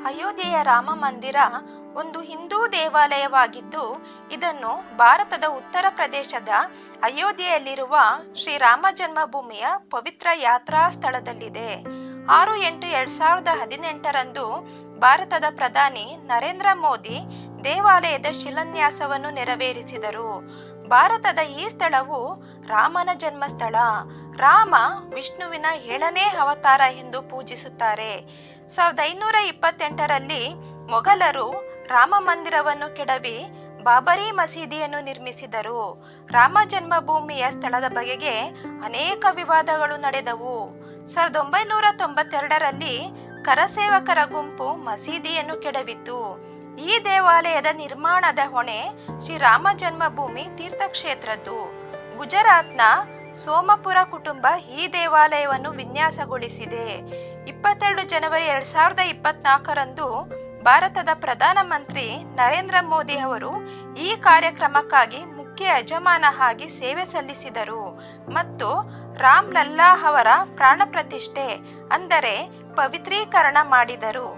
ಅಯೋಧ್ಯೆಯ ರಾಮ ಮಂದಿರ ಒಂದು ಹಿಂದೂ ದೇವಾಲಯವಾಗಿದ್ದು, ಇದನ್ನು ಭಾರತದ ಉತ್ತರ ಪ್ರದೇಶದ ಅಯೋಧ್ಯೆಯಲ್ಲಿರುವ ಶ್ರೀರಾಮ ಜನ್ಮಭೂಮಿಯ ಪವಿತ್ರ ಯಾತ್ರಾ ಸ್ಥಳದಲ್ಲಿದೆ. 6-8-2018 ಭಾರತದ ಪ್ರಧಾನಿ ನರೇಂದ್ರ ಮೋದಿ ದೇವಾಲಯದ ಶಿಲಾನ್ಯಾಸವನ್ನು ನೆರವೇರಿಸಿದರು. ಭಾರತದ ಈ ಸ್ಥಳವು ರಾಮನ ಜನ್ಮಸ್ಥಳ. ರಾಮ ವಿಷ್ಣುವಿನ 7ನೇ ಅವತಾರ ಎಂದು ಪೂಜಿಸುತ್ತಾರೆ. 1528ರಲ್ಲಿ ಮೊಘಲರು ರಾಮ ಮಂದಿರವನ್ನು ಕೆಡವಿ ಬಾಬರಿ ಮಸೀದಿಯನ್ನು ನಿರ್ಮಿಸಿದರು. ರಾಮ ಜನ್ಮಭೂಮಿಯ ಸ್ಥಳದ ಬಗೆಗೆ ಅನೇಕ ವಿವಾದಗಳು ನಡೆದವು. 1992ರಲ್ಲಿ ಕರಸೇವಕರ ಗುಂಪು ಮಸೀದಿಯನ್ನು ಕೆಡವಿತು. ಈ ದೇವಾಲಯದ ನಿರ್ಮಾಣದ ಹೊಣೆ ಶ್ರೀರಾಮ ಜನ್ಮಭೂಮಿ ತೀರ್ಥಕ್ಷೇತ್ರದ್ದು. ಗುಜರಾತ್ನ ಸೋಮಪುರ ಕುಟುಂಬ ಈ ದೇವಾಲಯವನ್ನು ವಿನ್ಯಾಸಗೊಳಿಸಿದೆ. 22 ಜನವರಿ 2024ರಂದು ಭಾರತದ ಪ್ರಧಾನಮಂತ್ರಿ ನರೇಂದ್ರ ಮೋದಿ ಅವರು ಈ ಕಾರ್ಯಕ್ರಮಕ್ಕಾಗಿ ಮುಖ್ಯ ಯಜಮಾನ ಆಗಿ ಸೇವೆ ಸಲ್ಲಿಸಿದರು ಮತ್ತು ರಾಮ್ ಲಲ್ಲಾ ಅವರ ಪ್ರಾಣ ಪ್ರತಿಷ್ಠೆ ಅಂದರೆ ಪವಿತ್ರೀಕರಣ ಮಾಡಿದರು.